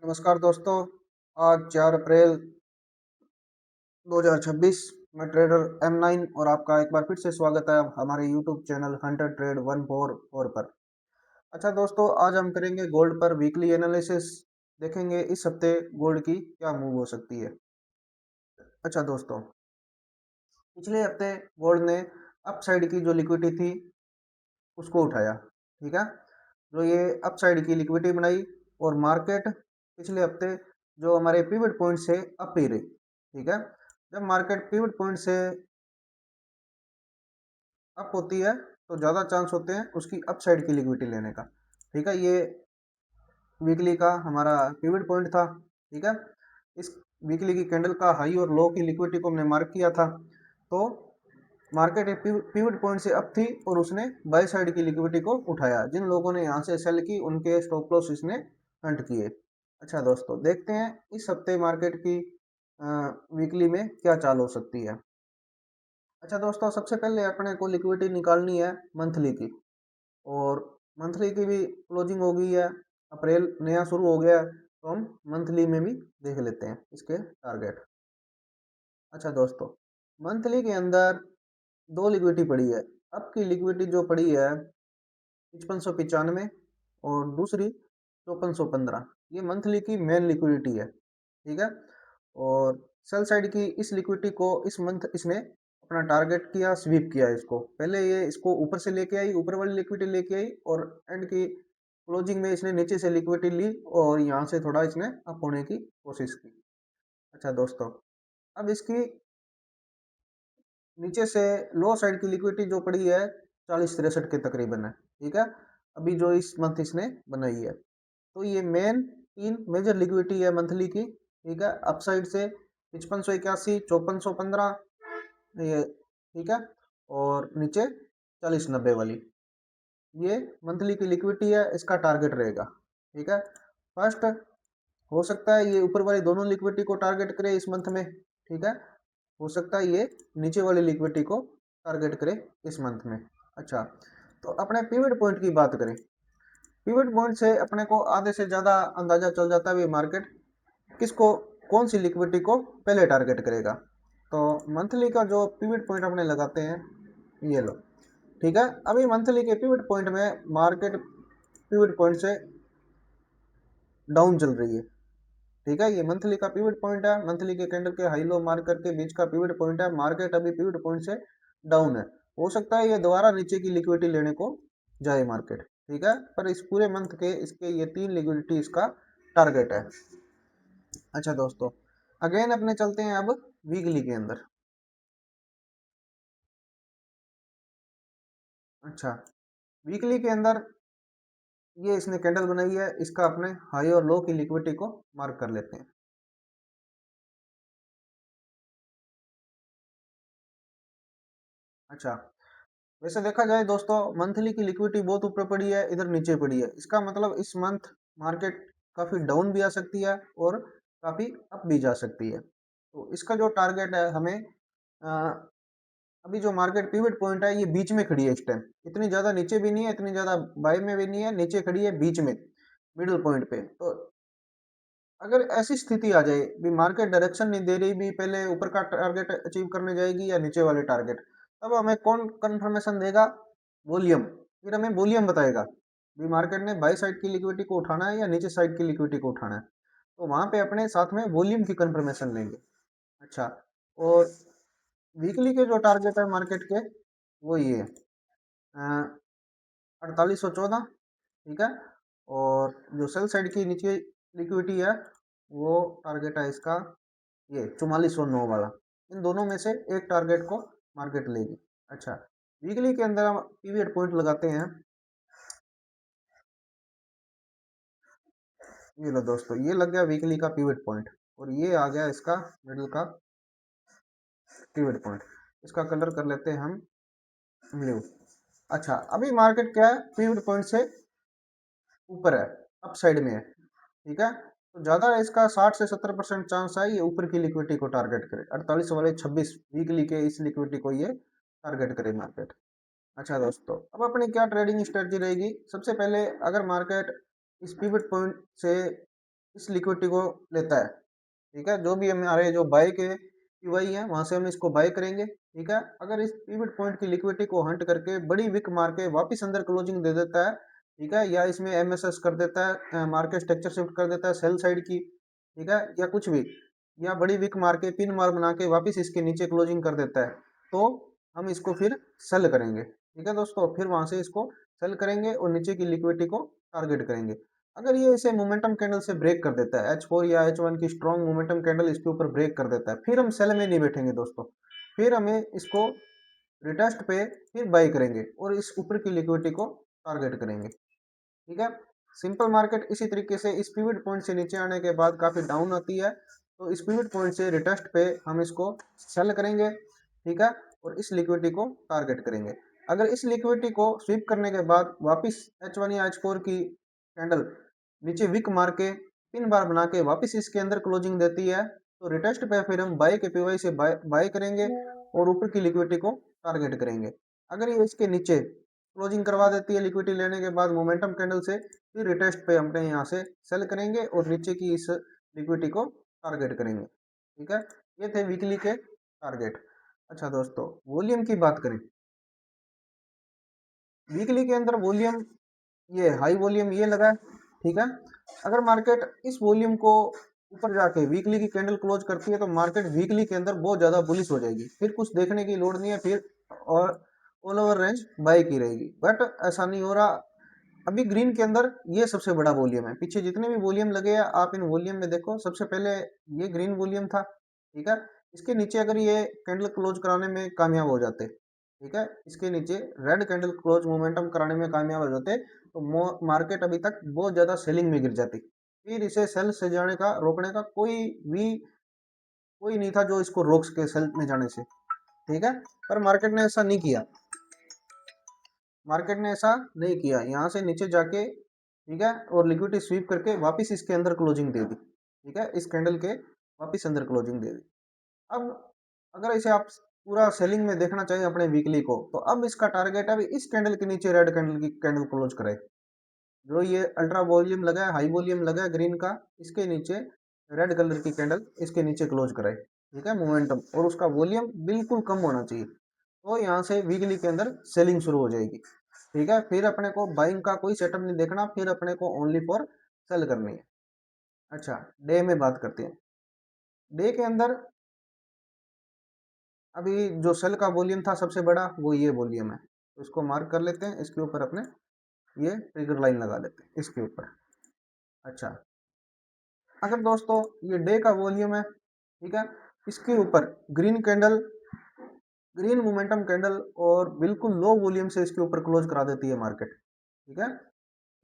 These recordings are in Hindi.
नमस्कार दोस्तों। आज 4 अप्रैल 2026। मैं ट्रेडर M9 और आपका एक बार फिर से स्वागत है हमारे यूट्यूब चैनल हंटर ट्रेड 144 पर। अच्छा दोस्तों, आज हम करेंगे गोल्ड पर वीकली एनालिसिस। देखेंगे इस हफ्ते गोल्ड की क्या मूव हो सकती है। अच्छा दोस्तों, पिछले हफ्ते गोल्ड ने अप साइड की जो लिक्विडिटी थी उसको उठाया। ठीक है, जो ये अप साइड की लिक्विडिटी बनाई और मार्केट पिछले हफ्ते जो हमारे पिवट पॉइंट से अप ही रही। ठीक है, जब मार्केट पिवट पॉइंट से अप होती है तो ज़्यादा चांस होते हैं उसकी अप साइड की लिक्विडिटी लेने का। ठीक है, ये वीकली का हमारा पिवट पॉइंट था। ठीक है, इस वीकली की कैंडल का हाई और लो की लिक्विडिटी को हमने मार्क किया था। तो मार्केट पिवट पॉइंट से अप थी और उसने बाय साइड की लिक्विडिटी को उठाया। जिन लोगों ने यहाँ से सेल की उनके स्टॉप लॉस इसने हंट किए। अच्छा दोस्तों, देखते हैं इस हफ्ते मार्केट की वीकली में क्या चाल हो सकती है। अच्छा दोस्तों, सबसे पहले अपने को लिक्विडिटी निकालनी है मंथली की, और मंथली की भी क्लोजिंग हो गई है। अप्रैल नया शुरू हो गया है तो हम मंथली में भी देख लेते हैं इसके टारगेट। अच्छा दोस्तों, मंथली के अंदर दो लिक्विडिटी पड़ी है। अब की लिक्विडिटी जो पड़ी है 5595 और दूसरी 5415। ये मंथली की मेन लिक्विडिटी है। ठीक है, और सेल साइड की इस लिक्विडिटी को इस मंथ इसने अपना टारगेट किया, स्वीप किया। इसको पहले ये इसको ऊपर से लेके आई, ऊपर वाली लिक्विडिटी लेके आई, और एंड की क्लोजिंग में इसने नीचे से लिक्विडिटी ली और यहाँ से थोड़ा इसने अप होने की कोशिश की। अच्छा दोस्तों, अब इसकी नीचे से लो साइड की लिक्विडिटी जो पड़ी है 4063 के तकरीबन है। ठीक है, अभी जो इस मंथ इसने बनाई है, तो ये मेन तीन मेजर लिक्विडिटी है मंथली की। ठीक है, अप साइड से 5581, 5415, ये ठीक है, और नीचे 4090 वाली, ये मंथली की लिक्विडिटी है। इसका टारगेट रहेगा। ठीक है, फर्स्ट हो सकता है ये ऊपर वाली दोनों लिक्विडिटी को टारगेट करे इस मंथ में। ठीक है, हो सकता है ये नीचे वाली लिक्विडिटी को टारगेट करे इस मंथ में। अच्छा, तो अपने पिवट पॉइंट की बात करें। पिवट पॉइंट से अपने को आधे से ज़्यादा अंदाजा चल जाता है मार्केट किसको, कौन सी लिक्विडिटी को पहले टारगेट करेगा। तो मंथली का जो पिवट पॉइंट अपने लगाते हैं, ये लो। ठीक है, अभी मंथली के पिवट पॉइंट में मार्केट पिवट पॉइंट से डाउन चल रही है। ठीक है, ये मंथली का पिवट पॉइंट है। मंथली के कैंडल के हाई लो मार्कर के बीच का पिवट पॉइंट है। मार्केट अभी पिवट पॉइंट से डाउन है। हो सकता है ये दोबारा नीचे की लिक्विडिटी लेने को जाए मार्केट। ठीक है, पर इस पूरे मंथ के इसके ये तीन लिक्विडिटी इसका टारगेट है। अच्छा दोस्तों, अगेन अपने चलते हैं अब वीकली के अंदर। अच्छा, वीकली के अंदर ये इसने कैंडल बनाई है, इसका अपने हाई और लो की लिक्विडिटी को मार्क कर लेते हैं। अच्छा, वैसे देखा जाए दोस्तों, मंथली की लिक्विडिटी बहुत ऊपर पड़ी है, इधर नीचे पड़ी है। इसका मतलब इस मंथ मार्केट काफ़ी डाउन भी आ सकती है और काफ़ी अप भी जा सकती है। तो इसका जो टारगेट है हमें, अ, अभी जो मार्केट पिवट पॉइंट है ये बीच में खड़ी है इस टाइम। इतनी ज़्यादा नीचे भी नहीं है, इतनी ज़्यादा बाय में भी नहीं है, नीचे खड़ी है बीच में, मिडिल पॉइंट पे। तो अगर ऐसी स्थिति आ जाए भी मार्केट डायरेक्शन नहीं दे रही भी, पहले ऊपर का टारगेट अचीव करने जाएगी या नीचे वाले टारगेट, तब हमें कौन कंफर्मेशन देगा? वॉल्यूम। फिर हमें वॉल्यूम बताएगा भी मार्केट ने बाई साइड की लिक्विडिटी को उठाना है या नीचे साइड की लिक्विडिटी को उठाना है। तो वहां पे अपने साथ में वॉल्यूम की कंफर्मेशन लेंगे। अच्छा, और वीकली के जो टारगेट है मार्केट के, वो ये 4814। ठीक है, और जो सेल साइड की नीचे लिक्विडिटी है वो टारगेट है इसका ये 4409 वाला। इन दोनों में से एक टारगेट को मार्केट लेगी। अच्छा, वीकली के अंदर हम पीवीएट पॉइंट लगाते हैं। ये लो दोस्तों, ये लग गया वीकली का पीवट पॉइंट, और ये आ गया इसका मिडिल का पीवट पॉइंट। इसका कलर कर लेते हैं हम ब्लू। अच्छा, अभी मार्केट क्या है, पीवट पॉइंट से ऊपर है, अप साइड में है। ठीक है, तो ज़्यादा इसका 60 से 70% चांस है ये ऊपर की लिक्विडिटी को टारगेट करे। 48 वाले 26 वीकली के इस लिक्विडिटी को ये टारगेट करे मार्केट। अच्छा दोस्तों, अब अपनी क्या ट्रेडिंग स्ट्रेटजी रहेगी। सबसे पहले अगर मार्केट इस पिवट पॉइंट से इस लिक्विडिटी को लेता है। ठीक है, जो भी हमारे जो बाय के पीवाई है वहां से हम इसको बाय करेंगे। ठीक है, अगर इस पिवट पॉइंट की लिक्विडिटी को हंट करके बड़ी विक मार के वापिस अंदर क्लोजिंग दे देता है, ठीक है, या इसमें एमएसएस कर देता है, मार्केट स्ट्रक्चर शिफ्ट कर देता है सेल साइड की, ठीक है, या कुछ भी, या बड़ी विक मार के पिन मार बना के वापिस इसके नीचे क्लोजिंग कर देता है, तो हम इसको फिर सेल करेंगे। ठीक है दोस्तों, फिर वहां से इसको सेल करेंगे और नीचे की लिक्विडिटी को टारगेट करेंगे। अगर ये इसे मोमेंटम कैंडल से ब्रेक कर देता है, H4 या H1 की स्ट्रॉन्ग मोमेंटम कैंडल इसके ऊपर ब्रेक कर देता है, फिर हम सेल में नहीं बैठेंगे दोस्तों, फिर हमें इसको रिटेस्ट पे फिर बाई करेंगे और इस ऊपर की लिक्विडिटी को टारगेट करेंगे। ठीक है, सिंपल मार्केट इसी तरीके से इस पिवट पॉइंट से नीचे आने के बाद काफी डाउन आती है, तो इस पिवट पॉइंट से रिटेस्ट पे हम इसको सेल करेंगे। ठीक है, और इस लिक्विडिटी को टारगेट करेंगे। अगर इस लिक्विडिटी को स्वीप करने के बाद वापस H1 या H4 की कैंडल नीचे विक मार के पिन बार बना के वापस इसके अंदर क्लोजिंग देती है, तो रिटेस्ट पे फिर हम बाय के पीवाई से बाय करेंगे और ऊपर की लिक्विडिटी को टारगेट करेंगे। अगर ये इसके नीचे क्लोजिंग करवा देती है लिक्विडिटी लेने के बाद मोमेंटम कैंडल से, फिर रिटेस्ट पे हमने यहाँ से सेल करेंगे और नीचे की इस लिक्विडिटी को टारगेट करेंगे। ठीक है, ये थे वीकली के टारगेट। अच्छा दोस्तों, वॉल्यूम की बात करें, वीकली के अंदर वॉल्यूम ये हाई वॉल्यूम ये लगा है। ठीक है, अगर मार्केट इस वॉल्यूम को ऊपर जाके वीकली की कैंडल क्लोज करती है तो मार्केट वीकली के अंदर बहुत ज्यादा बुलिश हो जाएगी, फिर कुछ देखने की लोड नहीं है, फिर और ऑल ओवर रेंज बाय की रहेगी। बट ऐसा नहीं हो रहा। अभी ग्रीन के अंदर ये सबसे बड़ा वॉल्यूम है, पीछे जितने भी वॉल्यूम लगे हैं आप इन वॉल्यूम में देखो, सबसे पहले ये ग्रीन वॉल्यूम था। ठीक है, इसके नीचे अगर ये कैंडल क्लोज कराने में कामयाब हो जाते, ठीक है, इसके नीचे रेड कैंडल क्लोज मोमेंटम कराने में कामयाब हो जाते, तो मार्केट अभी तक बहुत ज्यादा सेलिंग में गिर जाती, फिर इसे सेल से जाने का रोकने का कोई नहीं था जो इसको रोक सके सेल में जाने से। ठीक है, पर मार्केट ने ऐसा नहीं किया, मार्केट ने ऐसा नहीं किया, यहाँ से नीचे जाके, ठीक है, और लिक्विडिटी स्वीप करके वापस इसके अंदर क्लोजिंग दे दी। ठीक है, इस कैंडल के वापस अंदर क्लोजिंग दे दी। अब अगर इसे आप पूरा सेलिंग में देखना चाहिए अपने वीकली को, तो अब इसका टारगेट है इस कैंडल के नीचे रेड कैंडल की कैंडल क्लोज करे, जो ये अल्ट्रा वॉल्यूम लगा है, हाई वॉल्यूम लगा है ग्रीन का, इसके नीचे रेड कलर की कैंडल इसके नीचे क्लोज करे। ठीक है, मोमेंटम और उसका वॉल्यूम बिल्कुल कम होना चाहिए, तो यहाँ से वीकली के अंदर सेलिंग शुरू हो जाएगी। ठीक है, फिर अपने को बाइंग का कोई सेटअप नहीं देखना, फिर अपने को ओनली फॉर सेल करनी है। अच्छा, डे में बात करते हैं। डे के अंदर अभी जो सेल का वॉल्यूम था सबसे बड़ा, वो ये वॉल्यूम है, तो इसको मार्क कर लेते हैं, इसके ऊपर अपने ये ट्रिगर लाइन लगा लेते हैं इसके ऊपर। अच्छा, अगर दोस्तों ये डे का वॉल्यूम है, ठीक है, इसके ऊपर green candle, green momentum candle और बिल्कुल लो वॉल्यूम से इसके ऊपर क्लोज करा देती है मार्केट। ठीक है,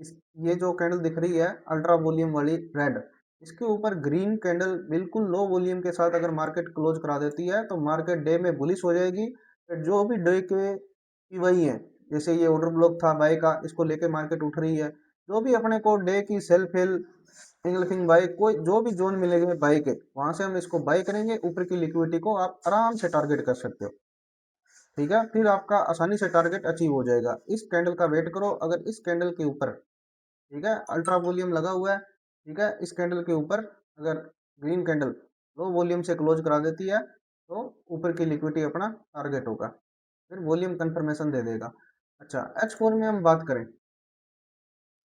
इस ये जो कैंडल दिख रही है अल्ट्रा वॉल्यूम वाली रेड, इसके ऊपर ग्रीन कैंडल बिल्कुल लो वॉल्यूम के साथ अगर मार्केट क्लोज करा देती है तो मार्केट डे में बुलिश हो जाएगी। फिर जो भी डे के की वही है, जैसे ये ऑर्डर ब्लॉक था बाय का, इसको लेके मार्केट उठ रही है, जो भी अपने को डे की सेल फेल इंगल्फिंग बाय कोई जो भी जोन मिलेंगे बाय के, वहां से हम इसको बाय करेंगे, ऊपर की लिक्विडिटी को आप आराम से टारगेट कर सकते हो। ठीक है, फिर आपका आसानी से टारगेट अचीव हो जाएगा। इस कैंडल का वेट करो, अगर इस कैंडल के ऊपर, ठीक है, अल्ट्रा वॉल्यूम लगा हुआ है, ठीक है, इस कैंडल के ऊपर अगर ग्रीन कैंडल लो वॉल्यूम से क्लोज करा देती है तो ऊपर की लिक्विडिटी अपना टारगेट होगा, फिर वॉल्यूम कंफर्मेशन दे देगा। अच्छा, H4 में हम बात करें,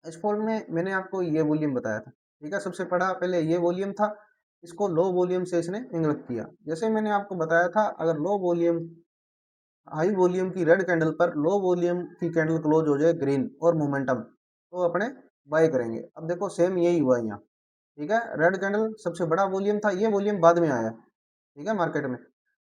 H4 में मैंने आपको ये वॉल्यूम बताया था। ठीक है, सबसे बड़ा पहले ये वॉल्यूम था, इसको लो वॉल्यूम से इसने इंगल्फ किया। जैसे मैंने आपको बताया था, अगर लो वॉल्यूम हाई वॉल्यूम की रेड कैंडल पर लो वॉल्यूम की कैंडल क्लोज हो जाए ग्रीन और मोमेंटम, तो अपने बाय करेंगे। अब देखो सेम यही हुआ यहाँ। ठीक है, रेड कैंडल सबसे बड़ा वॉल्यूम था, ये वॉल्यूम बाद में आया। ठीक है, मार्केट में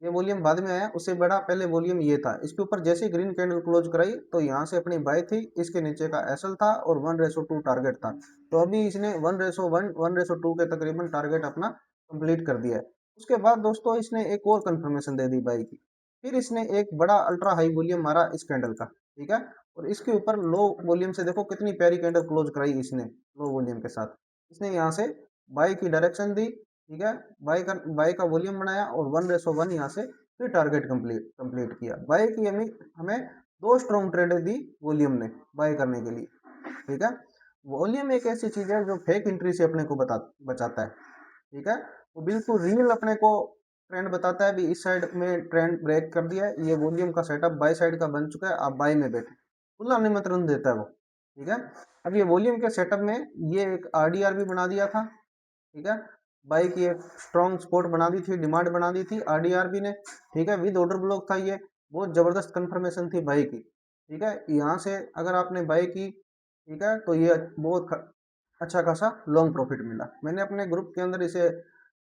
ये वॉल्यूम बाद में आया, उससे बड़ा पहले वॉल्यूम ये था। इसके ऊपर जैसे ग्रीन कैंडल क्लोज कराई तो यहाँ से अपनी बाय थी, इसके नीचे का एसएल था और 1:2 टारगेट था, तो अभी इसने 1:1 1:2 के तकरीबन टारगेट अपना कंप्लीट कर दिया है। उसके बाद दोस्तों इसने एक और कंफर्मेशन दे दी बाई की, फिर इसने एक बड़ा अल्ट्रा हाई वॉल्यूम मारा इस कैंडल का। ठीक है, और इसके ऊपर लो वॉल्यूम से देखो कितनी प्यारी कैंडल क्लोज कराई इसने लो वॉल्यूम के साथ। इसने यहाँ से बाई की डायरेक्शन दी, ठीक है, बाई का वॉल्यूम बनाया और 1:1 यहाँ से फिर टारगेट कंप्लीट किया। बाई की हमें हमें दो स्ट्रॉन्ग ट्रेड दी वॉल्यूम ने बाय करने के लिए। ठीक है, वॉल्यूम एक ऐसी चीज है जो फेक एंट्री से अपने को बचाता है, ठीक है। वो बिल्कुल रियल अपने को ट्रेंड बताता है, भी इस साइड में ट्रेंड ब्रेक कर दिया है, ये वॉल्यूम का सेटअप बाय साइड का बन चुका है, आप बाय में बैठे, खुला निमंत्रण देता है वो, ठीक है। अब ये वॉल्यूम के सेटअप में ये एक आरडीआर भी बना दिया था, ठीक है। बाई की एक स्ट्रॉन्ग सपोर्ट बना दी थी, डिमांड बना दी थी आरडीआरबी ने, ठीक है। विद ऑर्डर ब्लॉक था ये, बहुत जबरदस्त कंफर्मेशन थी बाई की, ठीक है। यहाँ से अगर आपने बाई की, ठीक है, तो ये बहुत अच्छा खासा लॉन्ग प्रॉफिट मिला। मैंने अपने ग्रुप के अंदर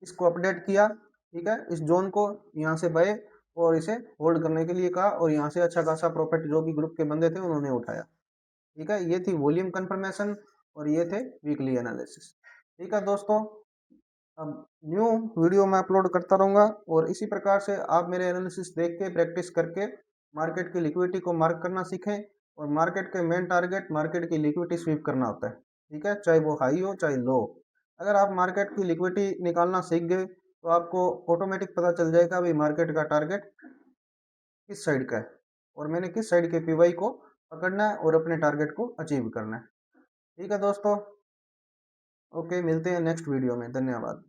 इसको अपडेट किया, ठीक है, इस जोन को यहाँ से बाय और इसे होल्ड करने के लिए कहा, और यहाँ से अच्छा खासा प्रॉफिट जो भी ग्रुप के बंदे थे उन्होंने उठाया, ठीक है। ये थी वॉल्यूम कंफर्मेशन और ये थे वीकली एनालिसिस, ठीक है दोस्तों। अब न्यू वीडियो मैं अपलोड करता रहूँगा, और इसी प्रकार से आप मेरे एनालिसिस देख के प्रैक्टिस करके मार्केट की लिक्विडिटी को मार्क करना सीखें। और मार्केट के मेन टारगेट मार्केट की लिक्विडिटी स्वीप करना होता है, ठीक है, चाहे वो हाई हो चाहे लो। अगर आप मार्केट की लिक्विडिटी निकालना सीख गए तो आपको ऑटोमेटिक पता चल जाएगा भाई मार्केट का टारगेट किस साइड का है, और मैंने किस साइड के पीवाई को पकड़ना है और अपने टारगेट को अचीव करना है, ठीक है दोस्तों। ओके, मिलते हैं नेक्स्ट वीडियो में, धन्यवाद।